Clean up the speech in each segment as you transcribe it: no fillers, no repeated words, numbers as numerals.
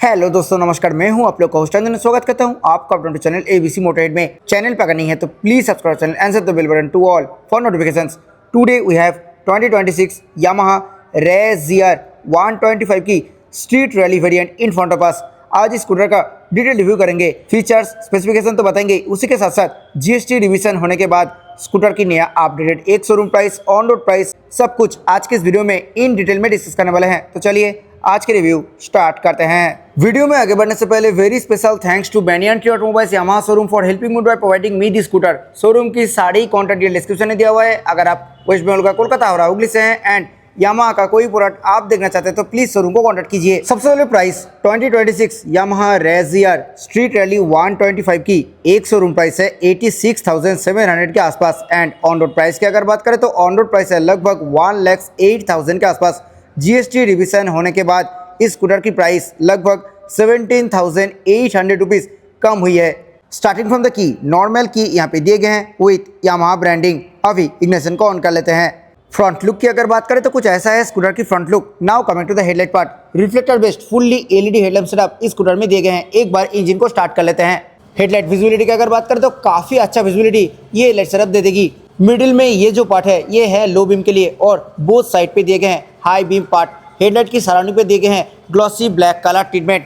Hello दोस्तों, नमस्कार। मैं हूं आप लोग का होस्ट अंजन। स्वागत करता हूं आपका अपने चैनल एबीसी मोटरहेड में। चैनल पर अगर नहीं है तो please subscribe channel and set the bell button to all for notifications. Today we have 2026 Yamaha RayZR 125 की street rally variant in front of us. आज इस स्कूटर का डिटेल रिव्यू करेंगे, फीचर्स स्पेसिफिकेशन तो बताएंगे, उसी के साथ साथ जीएसटी रिवीजन होने के बाद स्कूटर की नया अपडेटेड एक showroom price, on road price, सब कुछ आज के इस वीडियो में इन डिटेल में डिस्कस करने वाले हैं। तो चलिए आज के रिव्यू स्टार्ट करते हैं। वीडियो में आगे बढ़ने से पहले very special thanks to banyan tree automobiles Yamaha showroom for helping me by providing me this scooter. Showroom की सारी कॉन्टैक्ट डिटेल डिस्क्रिप्शन में दिया हुआ है। अगर आप वेस्ट बंगाल का कोलकाता और हुगली से हैं एंड यामाहा का कोई प्रोडक्ट आप देखना चाहते हैं तो प्लीज शोरूम को कांटेक्ट कीजिए। सबसे पहले प्राइस 2026 यामाहा रेज़ियर स्ट्रीट रैली 125 की एक शोरूम प्राइस है 86,700 के आसपास एंड ऑन रोड प्राइस की अगर बात करें तो ऑन रोड प्राइस है लगभग 1,08,000 के आसपास। जीएसटी रिवीजन होने के बाद इस स्कूटर की प्राइस लगभग 17,800 रुपीज कम हुई है। Starting from the key, normal की यहाँ पे दिए गए हैं विथ यामाहा ब्रांडिंग। अभी इग्निशन को ऑन कर लेते हैं। फ्रंट लुक की अगर बात करें तो कुछ ऐसा है स्कूटर की front look. Now coming to the headlight part, reflector based fully LED headlamp setup इस स्कूटर में दिए गए हैं। एक बार इंजन को स्टार्ट कर लेते हैं। हेडलाइट विजुअलिटी की अगर बात करें तो काफी अच्छा विजुअलिटी ये हेडलाइट सेटअप दे देगी। मिडिल में ये जो पार्ट है ये है लो बीम के लिए और बोथ साइड पे दिए गए हैं हाई बीम पार्ट। हेडलाइट की सराउंडिंग पे दिए गए हैं glossy black colour treatment.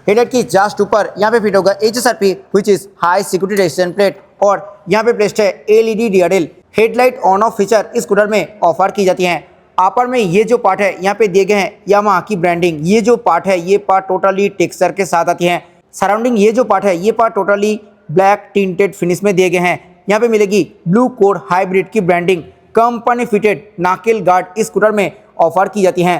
Headlight की जस्ट ऊपर यहाँ पे फिट होगा HSRP which is high security resistant plate और यहाँ पे प्लेस्ड है LED DRL. Headlight on off feature इस स्कूटर में ऑफर की जाती हैं। अपर में ये जो पार्ट है यहाँ पे दिए गए हैं यामाहा की ब्रांडिंग। ये जो पार्ट है ये पार्ट टोटली टेक्सचर के साथ आती है। सराउंडिंग ये जो पार्ट है ये part totally black tinted finish में दिए गए हैं। यहाँ पे मिलेगी ब्लू कोड हाइब्रिड की ब्रांडिंग। कंपनी फिटेड नाकेल गार्ड इस स्कूटर में ऑफर की जाती हैं।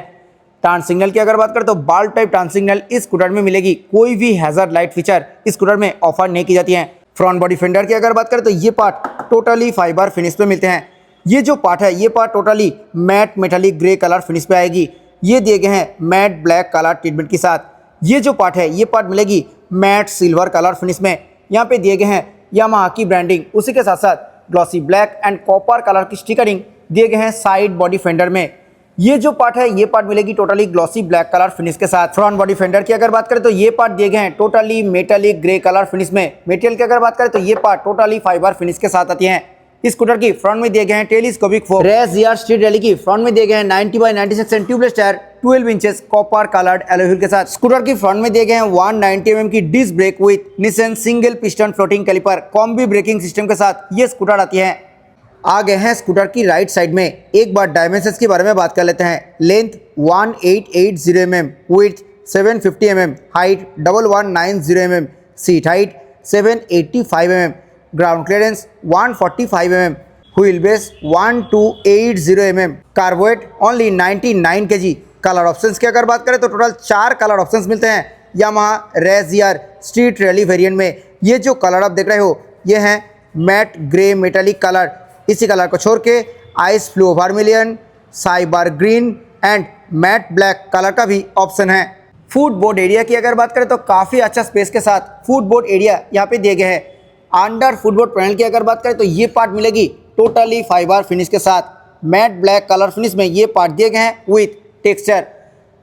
टर्न सिग्नल की अगर बात करें तो बाल टाइप टर्न सिग्नल इस स्कूटर में मिलेगी। कोई भी हैजर्ड लाइट फीचर इस स्कूटर में ऑफर नहीं की जाती है। फ्रंट बॉडी फेंडर की अगर बात करें तो ये पार्ट टोटली फाइबर फिनिश पे मिलते हैं। ये जो पार्ट है ये part totally matte metallic grey colour finish पे आएगी। ये दिए गए हैं मैट ब्लैक कलर ट्रीटमेंट के साथ। ये जो पार्ट है ये पार्ट मिलेगी मैट सिल्वर कलर फिनिश में। यहाँ पे दिए गए हैं यामाहा की ब्रांडिंग। उसी के साथ साथ glossy black and copper colour की स्टिकरिंग दिए गए हैं साइड बॉडी फेंडर में। ये जो पार्ट है ये पार्ट मिलेगी totally glossy black colour finish के साथ। फ्रंट बॉडी फेंडर की अगर बात करें तो ये पार्ट दिए गए हैं totally metallic grey colour finish में। मटेरियल की अगर बात करें तो ये पार्ट टोटली फाइबर फिनिश के साथ आती हैं। इस स्कूटर की फ्रंट में दिए गए हैं टेलीस्कोपिक फोक। रेज़ियर स्ट्रीट रैली की फ्रंट में दिए गए हैं 90/96 and tubeless tyre 12 inches copper coloured alloy wheel के साथ। स्कूटर की फ्रंट में दिए गए हैं 190 mm की disc brake with Nissin single piston floating caliper combi braking system के साथ ये स्कूटर आती है। आगे हैं स्कूटर की राइट साइड में। एक बार डायमेंशंस के बारे में बात कर लेते हैं। Length 1880 mm, width 750 mm, height 1190 mm, seat height 785 mm, ground clearance 145 mm, wheelbase 1280 mm, kerb weight only 99 kg। Colour options की अगर बात करें तो टोटल 4 कलर ऑप्शंस मिलते हैं यामाहा रेज़ियर स्ट्रीट रैली वेरिएंट में। ये जो कलर आप देख रहे हो ये है मैट ग्रे मेटालिक कलर। इसी कलर को छोड़ के ice blue vermilion, cyber green and mat black colour का भी ऑप्शन है। फूड बोर्ड एरिया की अगर बात करें तो काफ़ी अच्छा स्पेस के साथ फूड बोर्ड एरिया यहाँ पे दिए गए हैं। अंडर फूड बोर्ड पैनल की अगर बात करें तो ये पार्ट मिलेगी टोटली फाइबर फिनिश के साथ। मैट ब्लैक कलर फिनिश में ये पार्ट दिए गए हैं विथ टेक्सचर।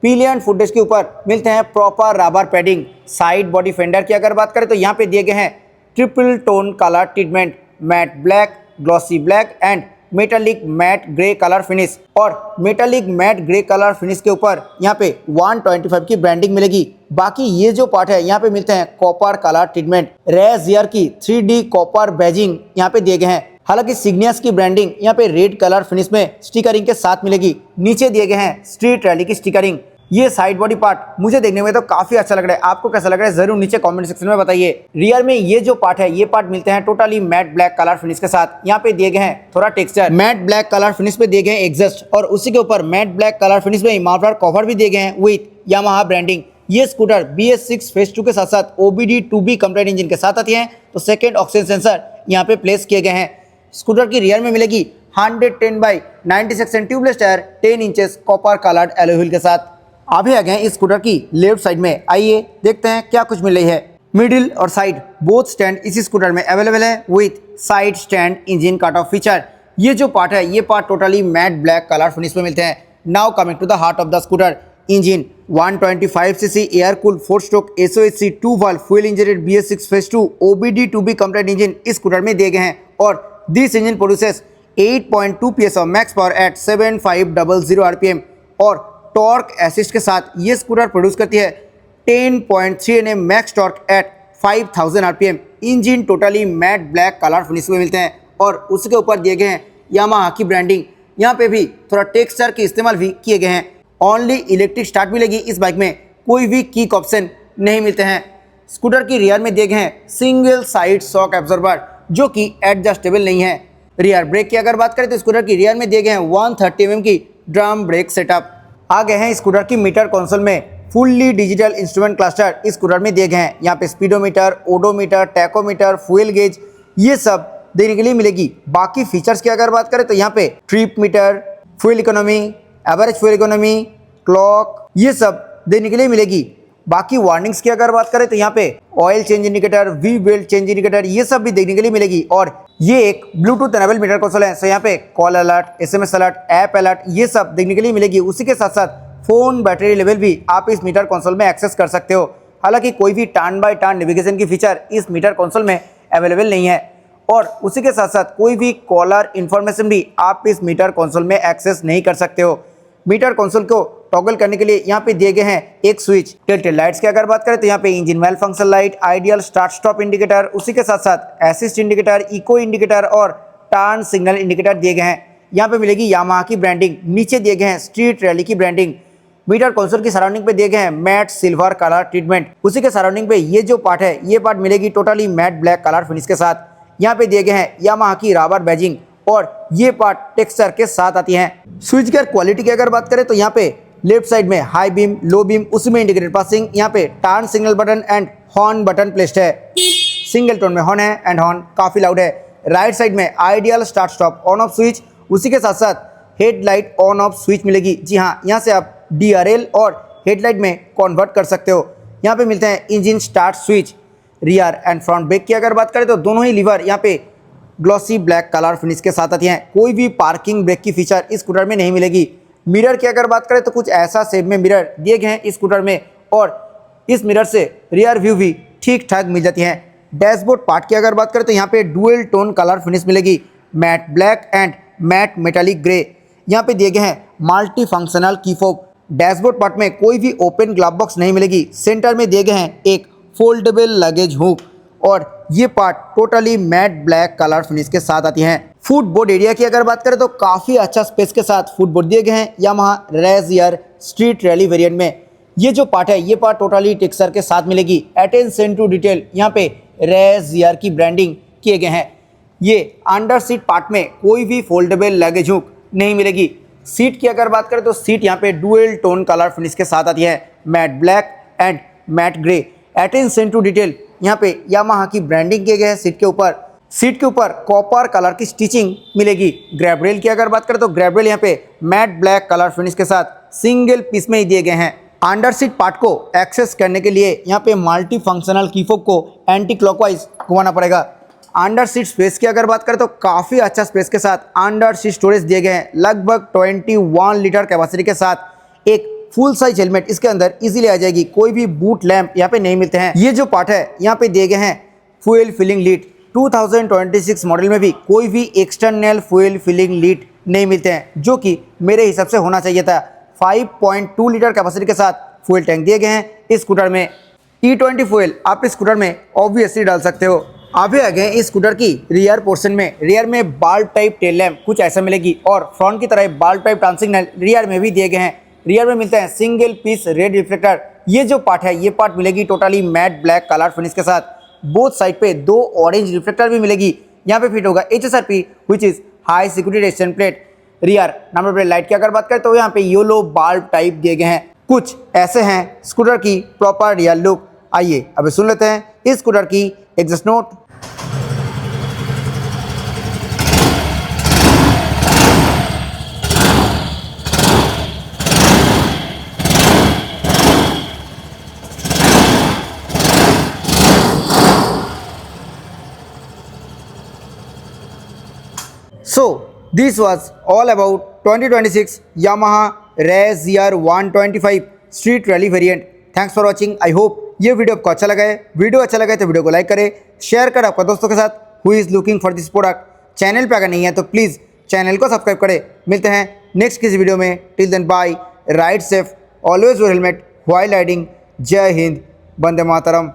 पिलियन फुटरेस्ट के ऊपर मिलते हैं proper rubber padding. Side body fender की अगर बात करें तो यहाँ पे दिए गए हैं triple tone colour treatment, matte black, glossy black and metallic matte grey colour finish. और metallic matte grey colour finish के ऊपर यहाँ पे 125 की ब्रांडिंग मिलेगी। बाकी ये जो पार्ट है यहाँ पे मिलते हैं कॉपर कलर ट्रीटमेंट। रेज़ियर की 3D कॉपर बैजिंग यहाँ पे दिए गए हैं। हालांकि सिग्नियस की ब्रांडिंग यहाँ पे रेड कलर फिनिश में स्टिकरिंग के साथ मिलेगी। नीचे दिए गए हैं स्ट्रीट रैली की स्टिकरिंग। ये साइड बॉडी पार्ट मुझे देखने में तो काफी अच्छा लग रहा है। आपको कैसा लग रहा है जरूर नीचे कमेंट सेक्शन में बताइए। रियर में ये जो पार्ट है ये पार्ट मिलते हैं totally matte black colour finish के साथ। यहाँ पे दिए गए हैं थोड़ा texture. Mat black colour finish पे दिए गए हैं एग्जस्ट और उसी के ऊपर मैट ब्लैक कलर फिनिश में मफलर कवर भी दिए गए हैं विथ यामाहा ब्रांडिंग। ये स्कूटर BS6 फेज 2 के साथ साथ OBD2B कंप्लीट इंजन के साथ आती है। तो सेकेंड ऑक्सीजन सेंसर यहाँ पे प्लेस किए गए हैं। स्कूटर की रियर में मिलेगी 110/96 and tubeless tyre 10 inches copper coloured alloy wheel के साथ। अभी आ गए इस स्कूटर की लेफ्ट साइड में। आइए देखते हैं क्या कुछ मिल रही है। मिडिल और साइड बोथ स्टैंड इसी स्कूटर में अवेलेबल है with side stand engine cut off feature. ये जो पार्ट है ये part totally matte black colour finish में मिलते हैं। Now coming to the heart of the scooter, engine 125 cc air cool 4 stroke SOHC 2 valve fuel injected BS6 phase 2 OBD two B complete engine इस scooter में दिए गए हैं और this engine produces 8.2 PS of max power at 7500 RPM और torque assist के साथ ये स्कूटर प्रोड्यूस करती है 10.3 Nm max torque at 5000 RPM। Engine totally matte black colour finish में मिलते हैं और उसके ऊपर दिए गए हैं यामाहा की ब्रांडिंग। यहाँ पे भी थोड़ा टेक्सचर के इस्तेमाल भी किए गए हैं। ओनली इलेक्ट्रिक स्टार्ट मिलेगी इस बाइक में, कोई भी किक ऑप्शन नहीं मिलते हैं। स्कूटर की रियर में दिए गए हैं सिंगल साइड शॉक एब्जॉर्बर जो कि एडजस्टेबल नहीं है। रियर ब्रेक की अगर बात करें तो स्कूटर की रियर में दिए गए हैं 130 mm की ड्रम ब्रेक सेटअप। आगे हैं स्कूटर की मीटर कंसोल में फुल्ली डिजिटल इंस्ट्रूमेंट क्लस्टर इस स्कूटर में दिए गए हैं। यहाँ पे speedometer, odometer, tachometer, fuel gauge ये सब देने के लिए मिलेगी। बाकी फीचर्स की अगर बात करें तो यहाँ पे trip meter, fuel economy, average fuel economy, clock ये सब देने के लिए मिलेगी। बाकी वार्निंग्स की अगर बात करें तो यहाँ पे oil change indicator, we belt change indicator ये सब भी देखने के लिए मिलेगी। और ये एक ब्लूटूथ एनेबल मीटर कंसोल है, सो यहाँ पे call alert, SMS alert, app alert ये सब देखने के लिए मिलेगी। उसी के साथ साथ फोन बैटरी लेवल भी आप इस मीटर कंसोल में एक्सेस कर सकते हो। हालांकि कोई भी टर्न बाय टर्न नेविगेशन की फीचर इस मीटर कंसोल में अवेलेबल नहीं है और उसी के साथ साथ कोई भी कॉलर इन्फॉर्मेशन भी आप इस मीटर कंसोल में एक्सेस नहीं कर सकते हो। मीटर कंसोल को टॉगल करने के लिए यहाँ पे दिए गए हैं एक स्विच। टेल लाइट्स की अगर बात करें तो यहाँ पे engine well function light, ideal start stop indicator, उसी के साथ साथ असिस्ट इंडिकेटर, इको इंडिकेटर और टर्न सिग्नल इंडिकेटर दिए गए हैं। यहाँ पे मिलेगी यामाहा की ब्रांडिंग। नीचे दिए गए हैं स्ट्रीट रैली की ब्रांडिंग। मीटर कंसोल की सराउंडिंग पे दिए गए हैं मैट सिल्वर कलर ट्रीटमेंट। उसी के सराउंडिंग पे ये जो पार्ट है ये पार्ट मिलेगी totally matte black colour finish के साथ। यहाँ पे दिए गए हैं यामाहा की रबर बैजिंग और ये पार्ट टेक्सचर के साथ आती हैं। स्विच गियर क्वालिटी की अगर बात करें तो यहाँ पे लेफ्ट साइड में हाई बीम, लो बीम, उसमें इंडिकेटेड पासिंग, यहाँ पे turn signal button and horn button placed है। सिंगल टोन में हॉर्न है एंड हॉर्न काफी लाउड है। राइट साइड में ideal start stop on off switch, उसी के साथ साथ हेडलाइट ऑन ऑफ स्विच मिलेगी। जी हाँ, यहाँ से आप DRL और हेडलाइट में कन्वर्ट कर सकते हो। यहाँ पे मिलते हैं engine start switch. Rear and front brake की अगर बात करें तो दोनों ही लीवर यहाँ पे ग्लॉसी ब्लैक कलर फिनिश के साथ आती हैं। कोई भी पार्किंग ब्रेक की फीचर इस स्कूटर में नहीं मिलेगी। मिरर की अगर बात करें तो कुछ ऐसा शेप में मिरर दिए गए हैं इस स्कूटर में और इस मिरर से रियर व्यू भी ठीक ठाक मिल जाती हैं। डैशबोर्ड पार्ट की अगर बात करें तो यहाँ पे डुअल टोन कलर फिनिश मिलेगी, matte black and matte metallic grey. यहाँ पे दिए गए हैं multi functional key fob. Dashboard part में कोई भी ओपन ग्लव बॉक्स नहीं मिलेगी। सेंटर में दिए गए हैं एक फोल्डेबल लगेज हुक और ये part totally matte black colour finish के साथ आती हैं। फुटबोर्ड एरिया की अगर बात करें तो काफ़ी अच्छा स्पेस के साथ फुटबोर्ड दिए गए हैं यामाहा रेज़ियर स्ट्रीट रैली वेरिएंट में। ये जो पार्ट है ये पार्ट टोटली टेक्सचर के साथ मिलेगी। अटेंशन टू डिटेल यहाँ पे रेज़ियर की ब्रांडिंग किए गए हैं। ये अंडर सीट पार्ट में कोई भी फोल्डेबल लगेज हुक नहीं मिलेगी। सीट की अगर बात करें तो सीट यहाँ पे डुअल टोन कलर फिनिश के साथ आती है, matte black and matte grey. Attention to detail यहाँ पे यामाहा की ब्रांडिंग किए गए हैं सीट के ऊपर। सीट के ऊपर कॉपर कलर की स्टिचिंग मिलेगी। ग्रैब रेल की अगर बात करें तो ग्रैब रेल यहाँ पे मैट ब्लैक कलर फिनिश के साथ सिंगल पीस में ही दिए गए हैं। अंडर सीट पार्ट को एक्सेस करने के लिए यहाँ पे मल्टी फंक्शनल की फोब को एंटी क्लॉकवाइज घुमाना पड़ेगा। अंडर सीट स्पेस की अगर बात करें तो काफ़ी अच्छा स्पेस के साथ अंडर सीट स्टोरेज दिए गए हैं। लगभग 21 लीटर कैपेसिटी के साथ एक फुल साइज हेलमेट इसके अंदर इजीली आ जाएगी। कोई भी बूट लैंप यहाँ पे नहीं मिलते हैं। ये जो पार्ट है यहाँ पे दिए गए हैं फ्यूल फिलिंग लीड। 2026 मॉडल में भी कोई भी एक्सटर्नल फ्यूल फिलिंग लीड नहीं मिलते हैं, जो कि मेरे हिसाब से होना चाहिए था। 5.2 लीटर कैपेसिटी के साथ फ्यूल टैंक दिए गए हैं इस स्कूटर में। E20 फ्यूल आप इस स्कूटर में ऑब्वियसली डाल सकते हो। अभी आ गए इस स्कूटर की रियर पोर्शन में। रियर में बाल्ब टाइप टेल लैम्प कुछ ऐसा मिलेगी और फ्रंट की तरह बाल्ब टाइप टर्न सिग्नल रियर में भी दिए गए हैं। रियर में मिलते हैं सिंगल पीस रेड रिफ्लेक्टर। ये जो पार्ट है ये पार्ट मिलेगी totally matte black colour finish के साथ। बोथ साइड पे 2 ऑरेंज रिफ्लेक्टर भी मिलेगी। यहाँ पे फिट होगा HSRP which is high security resistant plate. Rear number plate light की अगर बात करें तो यहाँ पे येलो बाल्ब टाइप दिए गए हैं। कुछ ऐसे हैं स्कूटर की प्रॉपर रियर लुक। आइए अभी सुन लेते हैं इस स्कूटर की exhaust note. So this was all about 2026 Yamaha Razr 125 street rally variant. Thanks for watching. I hope ये वीडियो आपको अच्छा लगा है। वीडियो अच्छा लगा है तो वीडियो को लाइक करें, शेयर करें आपके दोस्तों के साथ who is looking for this product. Channel पे अगर नहीं है तो प्लीज़ चैनल को सब्सक्राइब करें। मिलते हैं नेक्स्ट किसी वीडियो में। Till then bye, ride safe, always wear helmet while riding. जय हिंद, वंदे मातरम।